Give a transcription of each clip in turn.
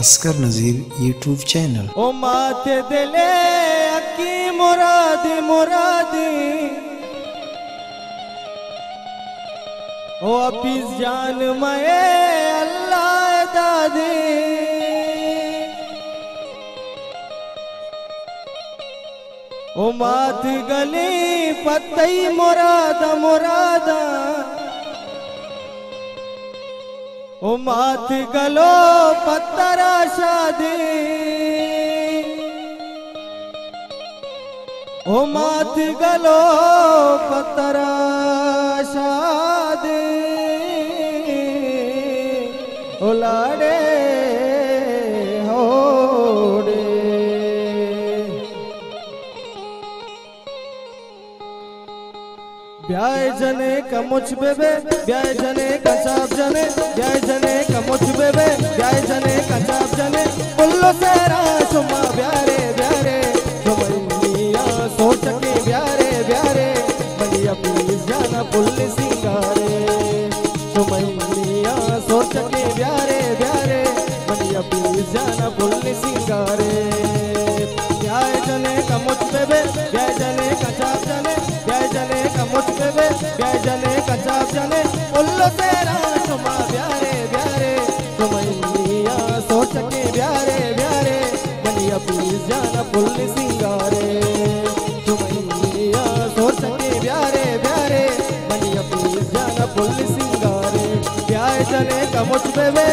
असगर नज़ीर YouTube channel. ओ माते दिले अकी मुरादी मुरादी ओ अपीस जान मये अल्लाह दादी ओ मात गली पतई मुरादा मुरादा ओ मात गलो पत्तरा शादी ओ मात गलो पत्तरा शादी ओ लाडे होड़े ब्याह जने का मुझ बेबे ब्याह जने का चाप जने ब्याह जने का मुझ बेबे ब्याह जने का चाप जने पुल्लो सेरा सुमा ब्यारे ब्यारे सुमैया सोच के ब्यारे ब्यारे बलिया प्लीज जाना पुल्ले सिंगारे सुमैया सोच के ब्यारे ब्यारे बलिया प्लीज जाना पुल्ले सिंगारे ब्याह जने का मुझ बेबे ब्याह जने का चाप जने ब्याह जने का मुझ बेबे ब्याह जने का चाप जने उल्लो तेरा सुमा ब्यारे ब्यारे सुमैया सोच के ब्यारे ब्यारे बलिया प्लीज जाना पुल्ले सिंगारे सुमैया सोच के ब्यारे ब्यारे बलिया प्लीज जाना पुल्ले सिंगारे ब्याह जने का मुझ बेबे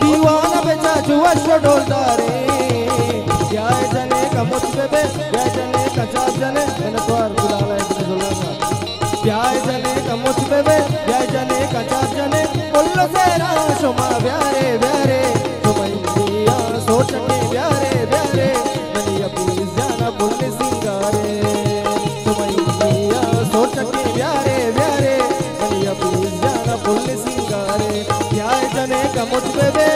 दीवाना बेचा जुआ डोलदारे ब्याह जने का मुझ बेबे ब्याह जने का चाप जने मैंने तो यार बुलावा इतने जुलाना ब्याह जने का मुझ बेबे ब्याह जने का चाप जने पुल्लो सेरा सुमा ब्यारे ब्यारे सुमैया सोच के ब्यारे ब्यारे बलिया प्लीज जाना पुल्ले सिंगारे सुमैया सोच के ब्यारे ब्यारे बलिया प्लीज जाना पुल्ले सिंगारे ब्याह जने का मुझ बेबे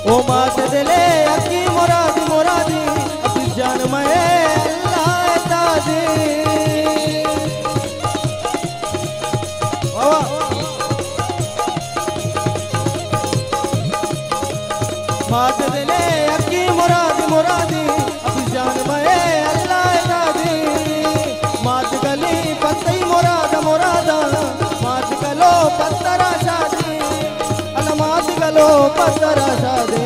ओ मात दिले अकी मुरादी मुरादी अपनी जान मये अल्लाह दादी मात दिले अक्की मुराद मुरादी अब जान मए अल्लाह दादी मात गली पत्ती मुराद मुरादा मात गलो पत्तरा शादी अल मात गलो पत्तरा शादी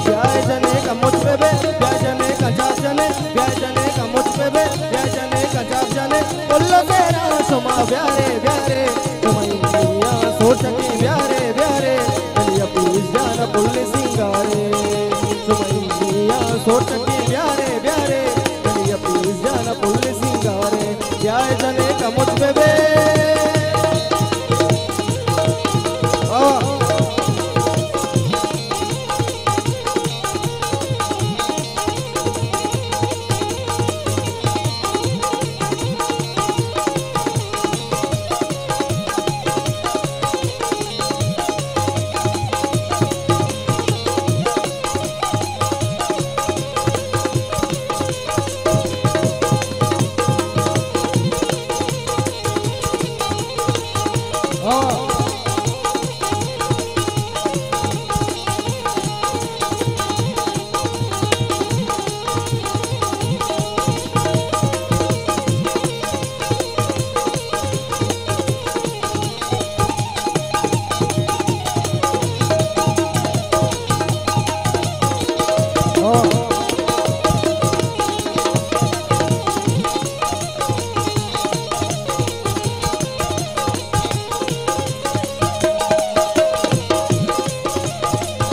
ब्याह जने का मुझ पे बे ब्याह जने का जाप जने ब्याह जने का मुझ पे बे ब्याह जने का जाप जने बोलो तेरा सुमा ब्यारे ब्यारे तुम्हारी सोच के ब्यारे ब्यारे गलिया प्लीज जाना पुल्ले सिंगारे तुम्हारी सोच के ब्यारे ब्यारे गलिया प्लीज जाना पुल्ले सिंगारे ब्याह जने का मुझ पे बे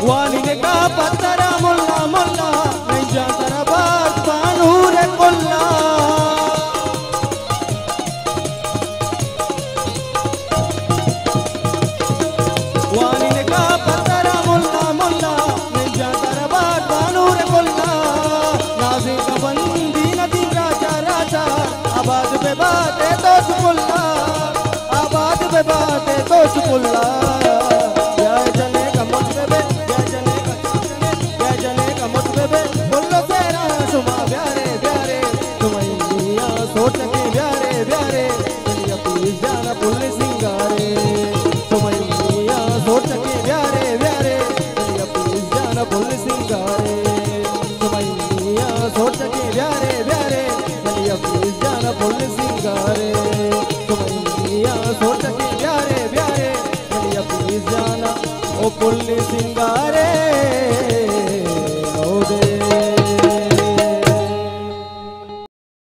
वाली ने का पत्तरा मुल्ला मुल्ला नहीं जाता रबात बानूर कुल्ला वाली ने का पत्तरा मुल्ला मुल्ला नहीं जाता रबात बानूर कुल्ला नाज़ी का बंदी नदी राजा राजा आबाद पे बातें तो सुकुल्ला आबाद पे बातें तो सुकुल्ला